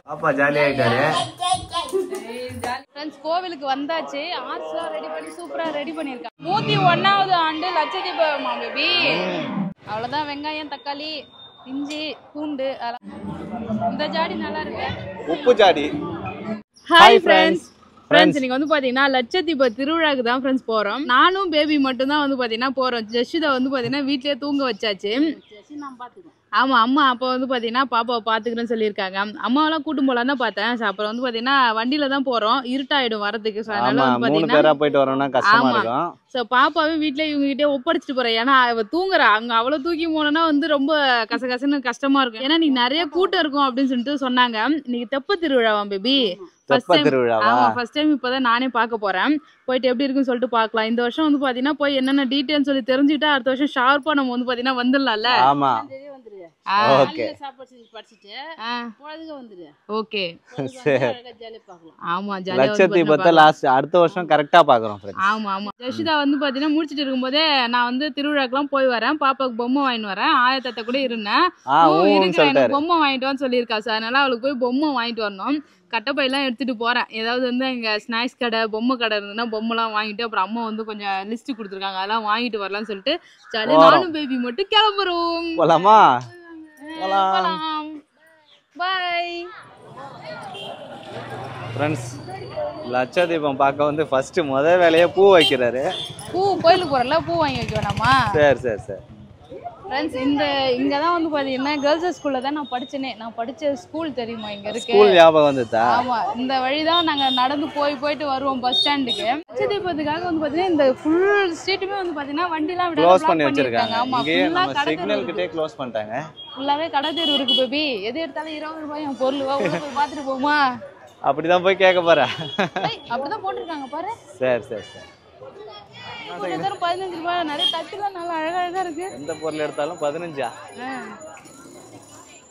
பாப்பா ஜாலியா ஆயிட்டாரு. கோவிலுக்கு வந்தாச்சு. ஆர்ட்ஸ்லாம் ரெடி பண்ணி சூப்பரா ரெடி பண்ணிருக்காங்க. 101வது ஆண்டு லட்சதீபமா பேபி. அவ்வளவுதான். வெங்காயம், தக்காளி, இஞ்சி, பூண்டு. இந்த ஜாடி நல்லா இருக்கு. உப்பு ஜாடி. Hi friends. இன்னைக்கு வந்து பாத்தீங்கன்னா லட்சதீப திருவிழாக்கு தான் ஃப்ரெண்ட்ஸ் போறோம். நானும் பேபி மட்டும் தான் வந்து பாத்தீங்கன்னா போறோம். ஜெஷிதா வந்து பாத்தீங்கன்னா வீட்லயே தூங்க வச்சாச்சு. ஆமா, அம்மா அப்போ வந்து பாத்தீங்கன்னா பாப்பாவை பாத்துக்கிறேன்னு சொல்லியிருக்காங்க. அம்மாவெல்லாம் கூட்டும் போலாம் தான் பார்த்தேன். அப்புறம் வந்து பாத்தீங்கன்னா வண்டியில தான் போறோம், இருட்டாயிடும் வரதுக்கு. போயிட்டு வரோம்னா கஷ்டமா இருக்கும். சோ பாப்பாவே வீட்டுல இவங்க கிட்டே ஒப்படைச்சிட்டு போறேன். ஏன்னா அவ தூங்குறா. அங்க அவ்வளவு தூக்கி போனோம்னா வந்து ரொம்ப கசகசன்னு கஷ்டமா இருக்கும். ஏன்னா நீங்க நிறைய கூட்டம் இருக்கும் அப்படின்னு சொல்லிட்டு சொன்னாங்க. இன்னைக்கு தெப்ப திருவிழாவாம் பேபி. ஃபர்ஸ்ட் டைம் இப்பதான் நானே பார்க்க போறேன். போயிட்டு எப்படி இருக்குன்னு சொல்லிட்டு பாக்கலாம். இந்த வருஷம் வந்து பாத்தீங்கன்னா போய் என்னென்ன டீடைல்ஸ் சொல்லி தெரிஞ்சுட்டா அடுத்த வருஷம் ஷார்ப்பா நம்ம வந்து பாத்தீங்கன்னா வந்துடலாம்ல. அடுத்த வருஷம் கரெக்டா பாக்குறோம். ஆமா ஆமா. ஜெஷிதா வந்து பாத்தீங்கன்னா முடிச்சிட்டு இருக்கும்போதே நான் வந்து திருவிழாக்கெல்லாம் போய் வரேன். பாப்பாக்கு பொம்மை வாங்கிட்டு வரேன். ஆயத்தத்தை கூட இருந்தேன். பொம்மை வாங்கிட்டு வான்னு சொல்லியிருக்கா சார். அதனால அவளுக்கு போய் பொம்மை வாங்கிட்டு வரணும். கட்டப்பையெல்லாம் எடுத்துட்டு போறேன். ஏதாவது வந்து இங்க ஸ்நாக்ஸ் கடை, பொம்மை கடை இருந்ததுன்னா பொம்மைலாம் வாங்கிட்டு அப்புறம் அம்மா வந்து கொஞ்சம் லிஸ்ட் கொடுத்துருக்காங்க. அதெல்லாம் வாங்கிட்டு வரலாம்னு சொல்லிட்டு நானும் பேபி மட்டும் கிளம்புறோம். போலாமா? Bye friends. லட்சதீபம் பார்க்க வந்து ஃபர்ஸ்ட் முதல் வேலையா பூ வைக்கிறாரு. பூ கோயிலுக்கு போறல, பூ வாங்கி வைக்க வேணாமா? சரி. ஃப்ரெண்ட்ஸ் இங்க தான் வந்து பாத்தீங்கன்னா கேர்ள்ஸ் ஸ்கூல்ல தான் நான் படிச்சேனே. நான் படிச்ச ஸ்கூல் தெரியுமா இங்க இருக்கு? ஸ்கூல் ஞாபகம் வந்துதா? ஆமா. இந்த வழி தான் நாங்க நடந்து போயிட்டு வருவோம் பஸ் ஸ்டாண்டுக்கு. லட்சதீபத்துக்காக வந்து பாத்தீங்கன்னா இந்த ஃபுல் ஸ்ட்ரீட்டுமே வந்து பாத்தீங்கன்னா வண்டிலாம் விட க்ளோஸ் பண்ணி வச்சிருக்காங்க. ஆமா, நம்ம சிக்னல் கிட்டே க்ளோஸ் பண்ணிட்டாங்க. ஃபுல்லாவே கடை தெரு இருக்கு பேபி. எது எடுத்தாலும் 20 ரூபாய் பொருள். வா உள்ள போய் பாத்துட்டு போமா? அப்படிதான் போய் கேட்க போறேன். அப்படிதான் போட்டுருக்காங்க பாரு. சரி. 15 ரூபாய். நிறைய தட்டுலாம் நல்லா அழகா இருக்கு. எந்த பொருள் எடுத்தாலும் 15.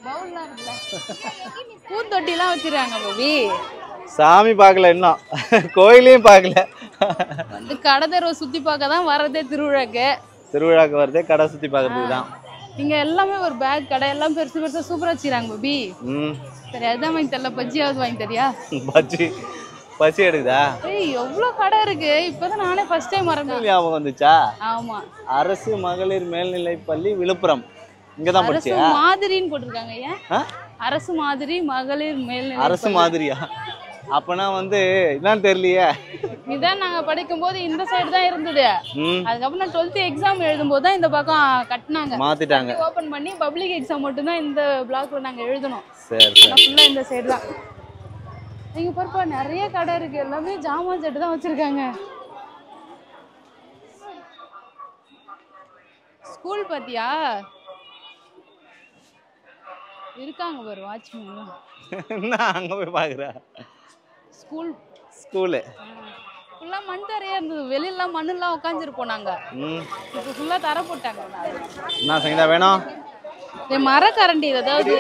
பவுல்லாம் இருக்குல்ல. பூந்தொட்டிலாம் வச்சிருக்காங்க பேபி. சாமி பார்க்கல இன்னும், கோயிலையும் பார்க்கல. வந்து கடை தெருவை சுத்தி பார்க்க தான் வரதே திருவிழாக்கு வரதே கடை சுத்தி பார்க்கறதுக்கு தான். இங்க எல்லாமே ஒரு பேக் கடை எல்லாம் பெருசா சூப்பரா வச்சிருக்காங்க பேபி. சரி, அதுதான் வாங்கி தரல. பஜ்ஜியாவது வாங்கி தரியா? பசி எடுக்குதா? எவ்வளவு கடை இருக்கு. இப்பதான் நானே ஃபர்ஸ்ட் டைம் வரேன். ஞாபகம் வந்துச்சா? ஆமா. அரசு மகளிர் மேல்நிலைப் பள்ளி விழுப்புரம். இங்கதான் படிச்சியா? அரசு மாதிரின்னு போட்டுருக்காங்க. ஏன் அரசு மாதிரி மகளிர் மேல்நிலை? அரசு மாதிரியா? அப்பனா வந்து என்னன்னு தெரியலையே. இதான் நாங்க படிக்கும் போது இந்த சைடு தான் இருந்தது. அதுக்கப்புறம் நான் 12th எக்ஸாம் எழுதும் போது தான் இந்த பக்கம் கட்டினாங்க, மாத்திட்டாங்க. ஓபன் பண்ணி பப்ளிக் எக்ஸாம் மட்டும் தான் இந்த பிளாக்ல நாங்க எழுதணும். சரி. ஃபுல்லா இந்த சைடு தான். நீங்க பாருப்பா, நிறைய கடை இருக்கு. எல்லாமே ஜாமான் செட்டு தான் வச்சிருக்காங்க. ஸ்கூல் பாத்தியா? இருக்காங்க பாரு வாட்ச்மேன். நான் அங்க போய் பாக்குறேன். ஸ்கூல் ஃபுல்லா மண் தரையா இருந்தது. வெளியில மண்ணெல்லாம் உட்காந்துருப்போம் நாங்க. இப்போ ஃபுல்லா தர போட்டாங்க. என்ன சங்கீதா வேணும்? மரக்கரண்டி. அதாவது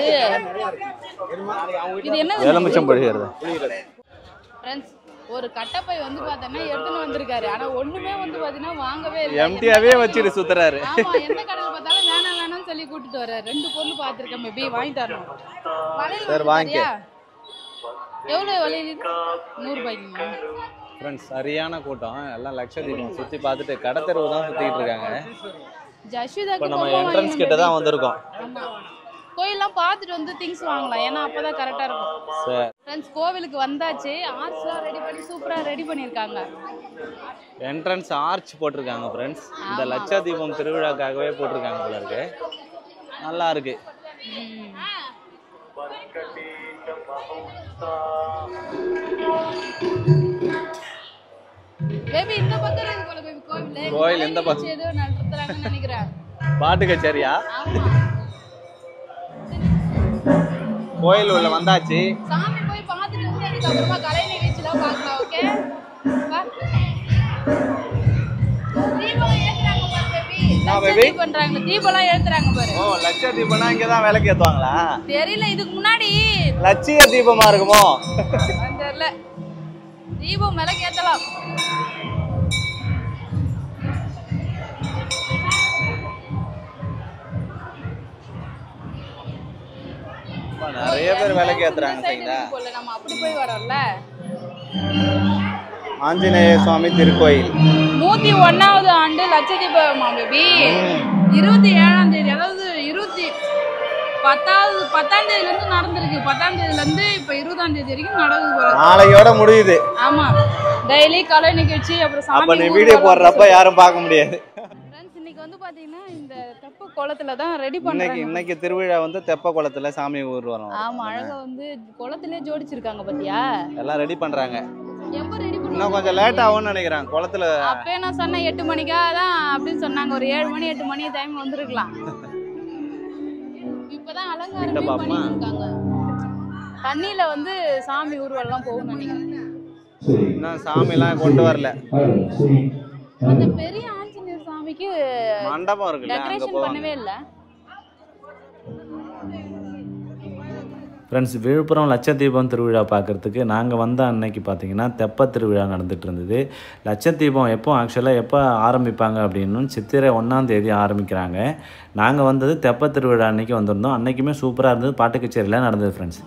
இது என்ன? எலுமிச்சம் பழகிறது. ஃப்ரெண்ட்ஸ், ஒரு கட்டப்பை வந்து பார்த்தோன்னா எடுத்துன்னு வந்திருக்காரு. ஆனா ஒண்ணுமே வந்து பாத்தீங்கன்னா வாங்கவே இல்லை. எம்டியாவே வச்சுட்டு சுத்துறாரு. ஆமா, எந்த கடையில் பார்த்தாலும் வேணாம்னு சொல்லி கூட்டிட்டு வர்றாரு. 2 பொருள் பார்த்துருக்கேன். மேபி வாங்கி தரணும். சரி, வாங்கிக்க. எவ்வளவு வளையல்? 100 ரூபாய்க்குமா? ஃப்ரெண்ட்ஸ், சரியான கூட்டம். எல்லாம் லட்சதீபம் சுத்தி பார்த்துட்டு கடை தெருவு தான் சுத்திட்டு இருக்காங்க. ஜஷிதாக்கு நம்ம என்ட்ரன்ஸ் கிட்ட தான் வந்திருக்கோம். கோயிலெல்லாம் பார்த்துட்டு வந்து திங்ஸ் வாங்கலாம். ஏன்னா அப்பதான் கரெக்டா இருக்கும். சரி ஃப்ரெண்ட்ஸ், கோவிலுக்கு வந்தாச்சு. ஆர்ச்லாம் ரெடி பண்ணி சூப்பரா ரெடி பண்ணிருக்காங்க. என்ட்ரன்ஸ் ஆர்ச் போட்டிருக்காங்க ஃப்ரெண்ட்ஸ். இந்த லட்சதீபம் திருவிழாக்காகவே போட்டிருக்காங்க போல இருக்கு. நல்லா இருக்கு. பேபி இந்த பக்கம் இருக்கு போல பேபி கோவில். கோயில் இந்த பக்கம் ஏதோ நடத்துறாங்கன்னு நினைக்கிறேன். பாட்டு கச்சேரியா? ஆமா. கோயில் உள்ள வந்தாச்சு. சாமி போய் பார்த்துட்டு வந்து அதுக்கு அப்புறமா கலை நிகழ்ச்சிலாம் பார்க்கலாம். ஓகே தீபம் ஏத்துறாங்க பாரு பேபி. பண்றாங்க, தீபம்லாம் ஏத்துறாங்க பாரு. ஓ, லட்ச தீபம்னா இங்க தான் விளக்கு ஏத்துவாங்களா? தெரியல, இதுக்கு முன்னாடி லட்சிய தீபமா இருக்குமோ தெரியல. தீபம் விளக்கு ஏத்தலாம். நிறைய பேர் விலைக்கு ஏத்துறாங்க சரிங்களா. நம்ம அப்படி போய் வரோம்ல. ஆஞ்சநேய சுவாமி திருக்கோயில் 101வது ஆண்டு லட்சதீபமா பேபி. 27ஆம் தேதி, அதாவது 10ஆம் தேதியில இருந்து நடந்திருக்கு. 10ஆம் தேதியில இருந்து இப்ப 20ஆம் தேதி வரைக்கும் நடக்குது. நாளையோட முடியுது. ஆமா, டெய்லி கலை நிகழ்ச்சி, அப்புறம் சாமி. நீ வீடியோ போடுறப்ப யாரும் பார்க்க முடியாது. இன்னைக்கு வந்து பாத்தீங்கன்னா இந்த தெப்ப குளத்துல தான் ரெடி பண்றாங்க. இன்னைக்கு திருவிழா வந்து தெப்ப குளத்துல சாமி ஊர் வரும். ஆமா, அழகா வந்து குளத்திலே ஜோடிச்சிருக்காங்க பாத்தியா. எல்லாம் ரெடி பண்றாங்க. எப்ப ரெடி பண்ணி இன்னும் கொஞ்சம் லேட் ஆகும்னு நினைக்கிறேன் குளத்துல. அப்பவே நான் சொன்னேன் 8 மணிக்கா தான் அப்படின்னு சொன்னாங்க. ஒரு 7 மணி 8 மணி டைம் வந்திருக்கலாம். இப்பதான் அலங்காரமே பண்ணிட்டு இருக்காங்க. தண்ணியில வந்து சாமி ஊர்வலம் போகும் நினைக்கிறேன். இன்னும் சாமி எல்லாம் கொண்டு வரல. அந்த பெரிய ஆஞ்சநேயர் சாமிக்கு மண்டபம் இருக்குல்ல, டெக்கரேஷன் பண்ணவே இல்ல. ஃப்ரெண்ட்ஸ், விழுப்புரம் லட்சதீபம் திருவிழா பார்க்குறதுக்கு நாங்கள் வந்த அன்னைக்கு பார்த்தீங்கன்னா தெப்ப திருவிழா நடந்துகிட்டு இருந்தது. லட்சதீபம் எப்போ ஆரம்பிப்பாங்க அப்படின்னு சித்திரை 1ஆம் தேதி ஆரம்பிக்கிறாங்க. நாங்கள் வந்தது தெப்ப திருவிழா அன்னைக்கு வந்திருந்தோம். அன்னைக்குமே சூப்பராக இருந்தது. பாட்டு கச்சேரிலாம் நடந்தது ஃப்ரெண்ட்ஸ்.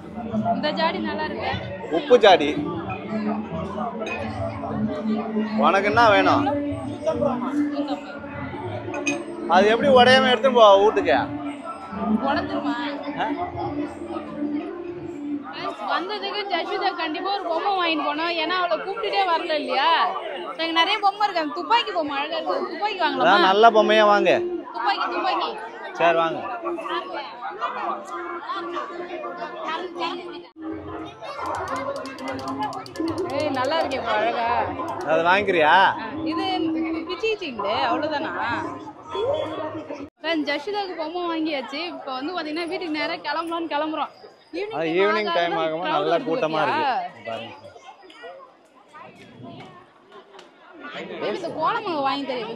இந்த ஜாடி நல்லா இருக்கு. உப்பு ஜாடி உனக்கு என்ன வேணும்? அது எப்படி உடையாம எடுத்து போ வீட்டுக்கு. வந்ததுக்கு ஜஸ்விதா கண்டிப்பா ஒரு பொம்மை வாங்கிட்டு போனோம். ஏன்னா அவளை கூப்பிட்டுட்டே வரல இல்லையா. எனக்கு நிறைய பொம்மை இருக்கு. அந்த துப்பாக்கி பொம்மை அழகா இருக்கு. துப்பாக்கி வாங்கலாம். நல்ல பொம்மையா வாங்க. துப்பாக்கி சரி வாங்க. ஏய் நல்லா இருக்கே இப்ப அழகா. அது வாங்கிக்கிறியா? இது பிச்சிச்சிங்களே அவ்வளவுதானா? ஜஸ்விதாக்கு பொம்மை வாங்கியாச்சு. இப்போ வந்து பாத்தீங்கன்னா வீட்டுக்கு நேரா கிளம்புறோம். ஈவினிங் டைம் ஆகுமா, நல்ல கூட்டமா இருக்கு பாருங்க. கோலம் வாங்கி தெரியும்.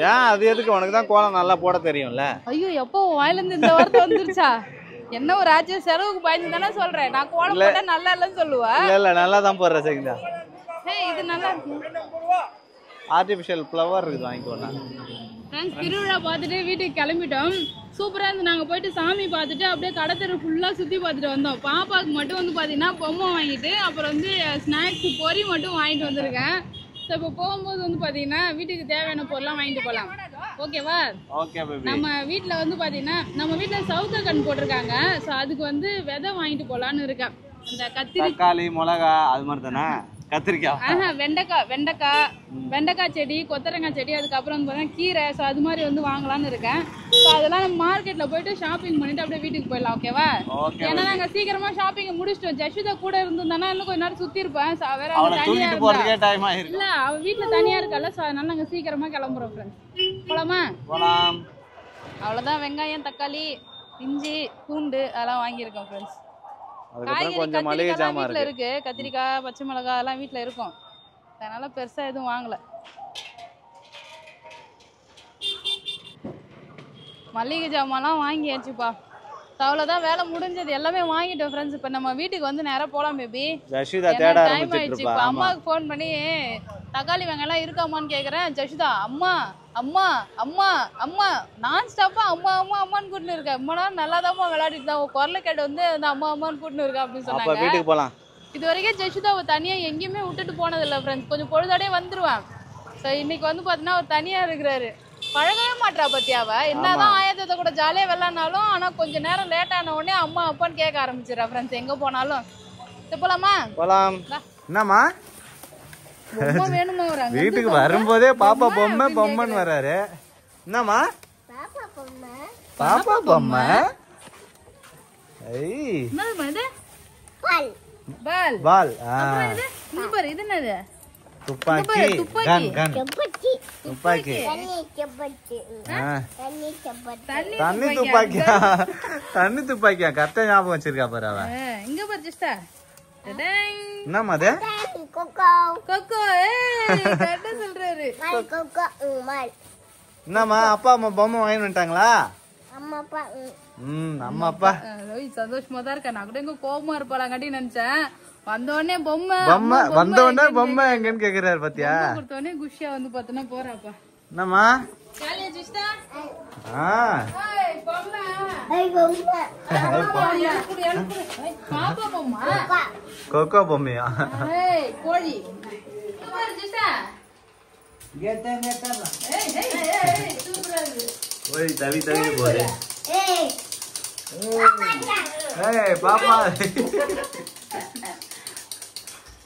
ஏன் அது எதுக்கு? உனக்கு தான் கோலம் நல்லா போட தெரியும்ல. ஐயோ, எப்போ வாயில இருந்து இந்த வார்த்தை வந்துருச்சா? என்ன ஒரு ஆச்சு, செலவுக்கு பயந்து தானே சொல்றேன். நான் கோலம் போட்டா நல்லா இல்லன்னு சொல்லுவா. இல்ல நல்லா தான் போடுற சரிங்களா. இது நல்லா இருக்கு. ஆர்டிஃபிஷியல் ஃப்ளவர் இருக்குது, வாங்கிக்கோண்ணா. ஃப்ரெண்ட்ஸ், திருவிழா பார்த்துட்டு வீட்டுக்கு கிளம்பிட்டோம். சூப்பராக இருந்து. நாங்கள் போயிட்டு சாமி பார்த்துட்டு அப்படியே கடத்தெரு ஃபுல்லாக சுற்றி பார்த்துட்டு வந்தோம். பாப்பாவுக்கு மட்டும் வந்து பார்த்தீங்கன்னா பொம்மை வாங்கிட்டு அப்புறம் வந்து ஸ்நாக்ஸ் பொரி மட்டும் வாங்கிட்டு வந்திருக்கேன். ஸோ இப்போ போகும்போது வந்து பார்த்தீங்கன்னா வீட்டுக்கு தேவையான பொருள்லாம் வாங்கிட்டு போகலாம். ஓகேவா? Okay baby. நம்ம வீட்டில் வந்து பார்த்தீங்கன்னா நம்ம வீட்டில் சவுத்தக்கன் போட்டிருக்காங்க. ஸோ அதுக்கு வந்து விதை வாங்கிட்டு போகலான்னு இருக்கேன். இந்த தக்காளி மிளகா அது மாதிரி தானே? கத்திரிக்காய், வெண்டைக்காய் செடி, கொத்தரங்காய் செடி, அதுக்கப்புறம் வந்து பார்த்தீங்கன்னா கீரை. ஸோ அது மாதிரி வந்து வாங்கலான்னு இருக்கேன். ஸோ அதெல்லாம் நம்ம மார்க்கெட்டில் போயிட்டு ஷாப்பிங் பண்ணிட்டு அப்படியே வீட்டுக்கு போயிடலாம். ஓகேவா? ஏன்னா நாங்கள் சீக்கிரமாக ஷாப்பிங் முடிச்சிட்டோம். ஜஸ்விதா கூட இருந்திருந்தானா இன்னும் கொஞ்ச நேரம் சுற்றி இருப்பேன். ஸோ வேற இல்லை, அவள் வீட்டில் தனியாக இருக்கல. ஸோ அதனால நாங்கள் சீக்கிரமாக கிளம்புறோம். ஃப்ரெண்ட்ஸ், போலாமா? போலாம். அவ்வளோதான். வெங்காயம், தக்காளி, இஞ்சி, பூண்டு அதெல்லாம் வாங்கியிருக்கோம் ஃப்ரெண்ட்ஸ். கொஞ்சம் மளிகை ஜாமான் வீட்ல இருக்கு. கத்திரிக்காய், பச்சை மிளகாய் எல்லாம் வீட்ல இருக்கும். அதனால பெருசா எதுவும் வாங்கல. மளிகை ஜாமான்லாம் வாங்கியாச்சுப்பா. அவ்வளவுதான், வேலை முடிஞ்சது. எல்லாமே வாங்கிட்டோம் ஃப்ரெண்ட்ஸ். இப்போ நம்ம வீட்டுக்கு வந்து நேரா போலாம் பேபி. டைம் ஆயிடுச்சு. இப்போ அம்மாவுக்கு ஃபோன் பண்ணி தக்காளி வெங்காயம் இருக்காமான்னு கேட்குறேன். ஜஸ்விதா அம்மா அம்மா அம்மா அம்மா நான் ஸ்டாப்பா அம்மா அம்மா அம்மான்னு கூட்டின்னு இருக்கேன். அம்மா நல்லா தான் விளையாடிட்டு தான் குரலை கேட்டு வந்து அந்த அம்மா அம்மான்னு கூட்டின்னு இருக்கா அப்படின்னு சொன்னாங்க. வீட்டுக்கு போகலாம். இது வரைக்கும் ஜஸ்விதாவை தனியாக எங்கேயுமே விட்டுட்டு போனதில்லை ஃப்ரெண்ட்ஸ். கொஞ்சம் பொழுதோடய வந்துடுவேன். ஸோ இன்னைக்கு வந்து பார்த்தீங்கன்னா அவர் தனியாக இருக்கிறாரு. பழகவே மாட்டா பத்தியாவ. என்னதான் ஆயத்தத்தை கூட ஜாலியாக விளாட்னாலும் ஆனால் கொஞ்சம் நேரம் லேட் ஆன உடனே அம்மா அப்பான்னு கேட்க ஆரம்பிச்சிடறா ஃப்ரெண்ட்ஸ். எங்கே போனாலும் போலாமா? போலாம். என்னம்மா வேணுமா? வீட்டுக்கு வரும்போதே பாப்பா பொம்மை பொம்மைன்னு வர்றாரு. என்னம்மா? பாப்பா பொம்மை. பால். இது என்னது? துப்பாக்கி. துப்பாக்கி. தண்ணி துப்பாக்கியா? தண்ணி துப்பாக்கியா? கரெக்டா ஞாபகம் வச்சிருக்கா பாரு அவ. இங்க பாரு ஜஸ்டா. என்னம்மா அது? கொக்கோ. கரெக்டா சொல்றாரு. என்னம்மா அப்பா அம்மா பொம்மை வாங்கி வந்துட்டாங்களா? அம்மா அப்பா சந்தோஷமா தான் இருக்கா. நான் கூட எங்க கோபமா இருப்பாளாங்காட்டி நினைச்சேன். வந்தோடனே பொம்மை எங்கன்னு கேக்குறாரு பாத்தியா? கொடுத்தோடனே குஷியா வந்து பாத்தனா போறாப்பா. என்னம்மா? கொக்கோ பொம்மையா? கோழி கோழி தவி தவி போகுது. பாப்பா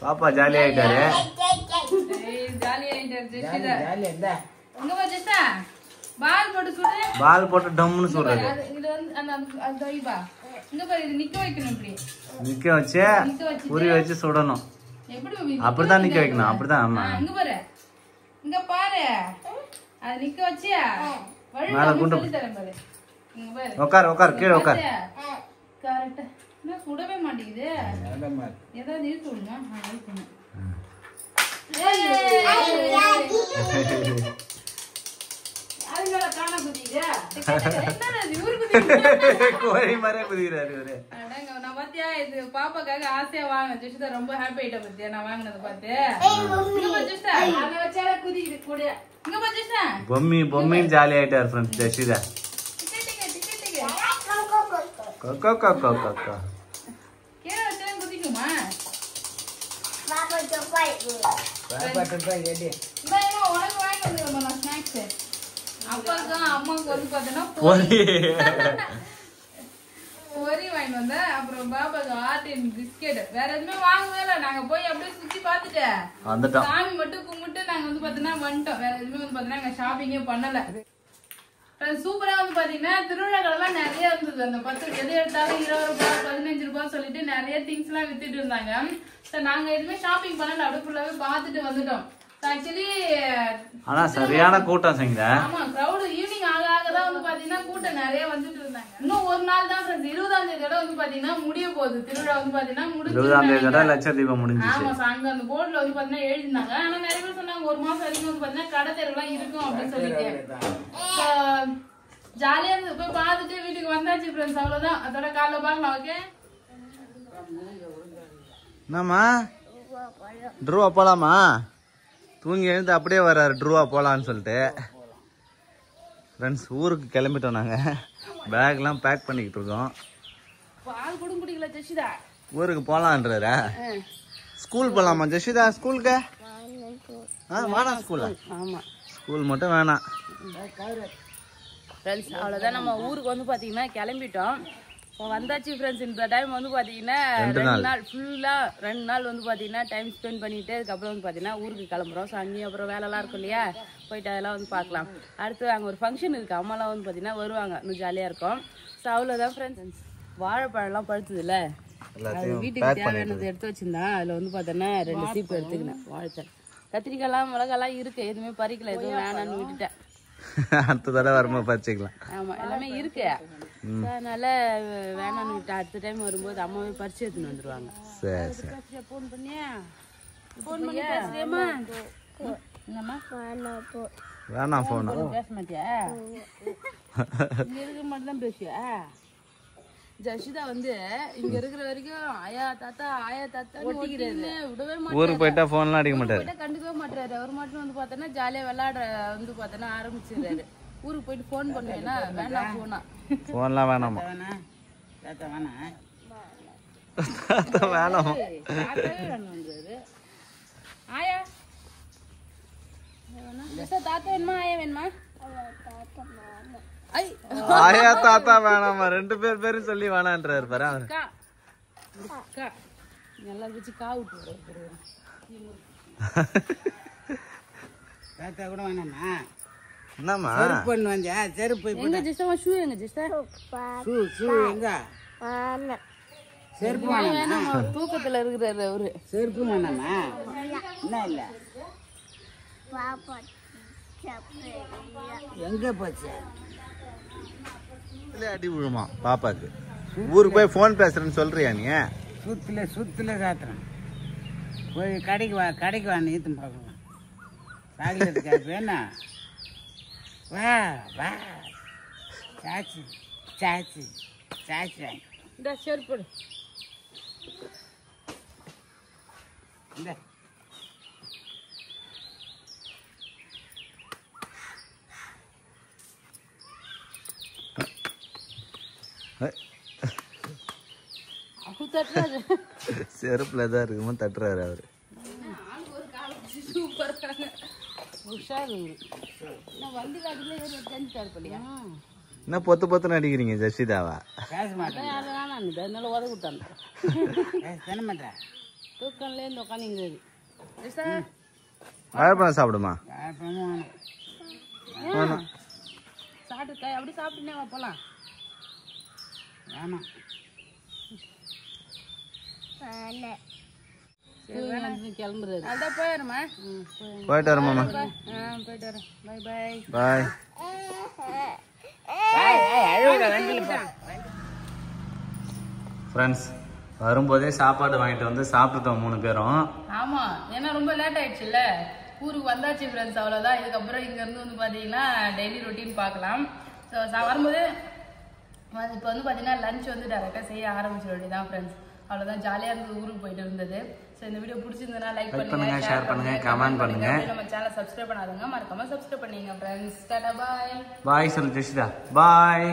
பாப்பா ஜாலி ஆயிட்டாரு. பால் போட்டு டம்னு சொல்றாரு. நிக்க வச்சு புரி வச்சு சுடணும். அப்படிதான் நிக்க வைக்கணும். அப்படிதான். ஆமா இங்க பாரு அது நிக்க வச்சியா மேல குண்டு உட்கார் உட்கார் கீழே உட்கார். கரெக்டா என்ன சுடவே மாட்டேங்குது. ஏதாவது இழுத்து விடுங்க. கோழி மாதிரியே குதிக்கிறாரு இவரு. நான் பாத்தியா இது பாப்பாக்காக ஆசையா வாங்க ஜெஷிதா ரொம்ப ஹாப்பி ஆயிட்ட பத்தியா நான் வாங்கினது பார்த்து. குதிக்குது கூட. இங்க பாத்தியா பொம்மி பொம்மின்னு ஜாலி ஆயிட்டாரு ஃப்ரெண்ட்ஸ் ஜெஷிதா. கொக்கோ கொக்கோ கொக்கோ கீழே வச்சா குதிக்குமா? உனக்கு வாங்கி வந்துருமா ஸ்நாக்ஸ்? அப்பாவுக்கும் அம்மாவுக்கு வந்து பாத்தீங்கன்னா பொரி வாங்கிட்டு வந்தேன். அப்புறம் பாபாக்கு ஆர்டின் பிஸ்கெட். வேற எதுவுமே வாங்கவே இல்லை. நாங்க போய் அப்படியே சுத்தி பாத்துட்டேன். சாமி மட்டும் கும்பிட்டு நாங்க வந்து பாத்தீங்கன்னா வந்துட்டோம். வேற எதுவுமே வந்து பாத்தீங்கன்னா ஷாப்பிங்கே பண்ணல. சூப்பரா வந்து பாத்தீங்கன்னா திருவிழாக்கள் எல்லாம் நிறைய இருந்தது. அந்த 10 எது எடுத்தாலும் 20 ரூபாய் 15 ரூபாய் சொல்லிட்டு நிறைய திங்ஸ் எல்லாம் வித்துட்டு இருந்தாங்க. நாங்க எதுவுமே ஷாப்பிங் பண்ணல. அப்படியே ஃபுல்லாவே பாத்துட்டு வந்துட்டோம். ஆக்சுவலி ஆனா சரியான கூட்டம் செஞ்ச. ஆமா கிரவுட் ஈவினிங் ஆக ஆகதான் வந்து பாத்தீங்கன்னா கூட்டம் நிறைய வந்துட்டு இருந்தாங்க. இன்னும் ஒரு நாள் தான் ஃப்ரெண்ட்ஸ். 20ஆம் தேதியோட வந்து பாத்தீங்கன்னா முடிய போகுது திருவிழா. வந்து பாத்தீங்கன்னா 20ஆம் தேதியோட லட்சதீபம் முடிஞ்சிச்சு. ஆமா அங்க அந்த போர்ட்ல வந்து பாத்தீங்கன்னா எழுதினாங்க. ஆனா நிறைய பேர் சொன்னாங்க 1 மாசம் வரைக்கும் வந்து பாத்தீங்கன்னா கடை தெருலாம் இருக்கும் அப்படின்னு சொல்லிட்டு. ஜாலியா இருந்து போய் பாத்துட்டு வீட்டுக்கு வந்தாச்சு ஃப்ரெண்ட்ஸ். அவ்வளவுதான். அதோட காலைல பாக்கலாம். ஓகே என்னம்மா ட்ரூவா போலாமா? தூங்கி எழுந்து அப்படியே வர்றாரு ட்ரூவா போலான்னு சொல்லிட்டு. ஃப்ரெண்ட்ஸ் ஊருக்கு கிளம்பிட்டோம். நாங்கள் பேக்லாம் பேக் பண்ணிக்கிட்டு இருக்கோம். பால் கூட குடிக்கல ஜெஷிதா. ஊருக்கு போலான்றாரா? ஸ்கூல் போலாமா ஜெஷிதா? ஸ்கூலுக்கு வேணாம். ஸ்கூலா? ஆமா ஸ்கூல் மட்டும் வேணாம் ஃப்ரெண்ட்ஸ். அவ்வளோதான். நம்ம ஊருக்கு வந்து பார்த்தீங்கன்னா கிளம்பிட்டோம். வந்தாச்சு ஃப்ரெண்ட்ஸ். இந்த டைம் வந்து பார்த்தீங்கன்னா 2 நாள் ஃபுல்லாக 2 நாள் வந்து பார்த்தீங்கன்னா டைம் ஸ்பெண்ட் பண்ணிட்டு அதுக்கப்புறம் வந்து பார்த்தீங்கன்னா ஊருக்கு கிளம்புறோம். ஸோ அங்கேயும் அப்புறம் வேலைலாம் இருக்கும் இல்லையா, போயிட்டு அதெல்லாம் வந்து பார்க்கலாம். அடுத்து அங்கே ஒரு ஃபங்க்ஷன் இருக்குது. அம்மாலாம் வந்து பார்த்தீங்கன்னா வருவாங்க. இன்னும் ஜாலியாக இருக்கும். ஸோ அவ்வளோதான் ஃப்ரெண்ட்ஸ். வாழைப்பழம்லாம் பழுத்துதுல்ல, அது வீட்டுக்கு தேவையானது எடுத்து வச்சிருந்தேன். அதில் வந்து பார்த்தோன்னா 2 சீப்பு எடுத்துக்கினேன். வாழைத்தல் கத்திரிக்காய்லாம் மிளகாலாம் இருக்குது. எதுவுமே பறிக்கல, எதுவும் வேணான்னு விட்டுட்டேன். அடுத்த தடவை வரும்போது பறிச்சுக்கலாம். ஆமா எல்லாமே இருக்கு. அதனால வேணான்னு விட்டேன். அடுத்த டைம் வரும்போது அம்மாவே பறிச்சு எடுத்துன்னு வந்துருவாங்க. சரி சரி. போன் பண்ணியா? போன் பண்ணி பேசுறியம்மா? என்னம்மா வேணாம் போன் பேச மாட்டியா? இங்க இருக்க மட்டும் தான் பேசுவியா? ஜஷிதா வந்து இங்க இருக்கிற வரைக்கும் ஆயா தாத்தா ஒட்டிக்கிறது விடவே மாட்டாரு. ஊருக்கு போயிட்டா போன்லாம் அடிக்க மாட்டாரு, கண்டுக்கவே மாட்டாரு. அவர் மட்டும் வந்து பார்த்தோன்னா ஜாலியா விளையாட வந்து பார்த்தோன்னா ஆரம்பிச்சிடுறாரு. ஊருக்கு போயிட்டு போன் பண்ணுவேன்னா வேணாம் போன்லாம் வேணாமா? தாத்தா வேணாம் ஆயா தாத்தா வேணுமா ஆயா வேணுமா? ஆயா தாத்தா வேணாமா? 2 பேரும் சொல்லி வேணான்றாரு பாரு. நல்லா வச்சு கா விட்டு தாத்தா கூட வேணாமா? என்னம்மா செருப்பு வந்தியா? செருப்பு எங்க ஜிஸ்டா ஷூ எங்க ஜிஸ்டா? ஷூ எங்க? செருப்பு வேணாமா? தூக்கத்துல இருக்கிறாரு அவரு. செருப்பு வேணாமா? என்ன இல்ல எங்க போச்சு? அடி விழுமா பாப்பாக்கு? ஊருக்கு போய் போன் பேசுறேன்னு சொல்றியா நீ? சுத்துல சாத்துறேன். போய் கடைக்கு வா நீத்து பார்க்கலாம். சாக்லேட் கேப் வேணா? வா வா சாச்சி சாச்சி சாச்சி வாங்க. இந்த செருப்பு இந்த செருப்புல தான் இருக்குமோ தட்டுறாரு அவரு. என்ன பொத்து பொத்துன்னு அடிக்கிறீங்க ஜெசிதாவா? பேச மாட்டேன் தானே மாட்டேன். தூக்கம்லேருந்து உட்காந்து வாழைப்பழம் சாப்பிடுமா? சாப்பிட்டு அப்படி சாப்பிட்டுனே போலாம். வேணாம் கிளம்புறது அதான் போயிருமா. போயிட்டு வரமாம்மா. போயிட்டு வரேன். Bye bye. பாய். ஃப்ரெண்ட்ஸ் வரும்போதே சாப்பாடு வாங்கிட்டு வந்து சாப்பிட்டுட்டோம் 3 பேரும். ஆமா, ஏன்னா ரொம்ப லேட் ஆயிடுச்சுல்ல. ஊருக்கு வந்தாச்சு ஃப்ரெண்ட்ஸ், அவ்வளோதான். இதுக்கப்புறம் இங்கேருந்து வந்து பார்த்தீங்கன்னா டெய்லி ரொட்டீன் பார்க்கலாம். ஸோ வரும்போது இப்போ வந்து பார்த்தீங்கன்னா லஞ்ச் வந்து டேரெக்டாக செய்ய ஆரம்பிச்சிட வேண்டியதான் ஃப்ரெண்ட்ஸ். அவ்வளோதான், ஜாலியாக இருந்தது, ஊருக்கு போயிட்டு இருந்தது. ஸோ இந்த வீடியோ பிடிச்சிருந்ததுன்னா லைக் பண்ணுங்க, ஷேர் பண்ணுங்க, கமெண்ட் பண்ணுங்க. நம்ம சேனலை சப்ஸ்கிரைப் பண்ணாதவங்க மறக்காம சப்ஸ்கிரைப் பண்ணிங்க ஃப்ரெண்ட்ஸ். டாடா பாய். பாய் சொல்லு ஜெசிதா. பாய்.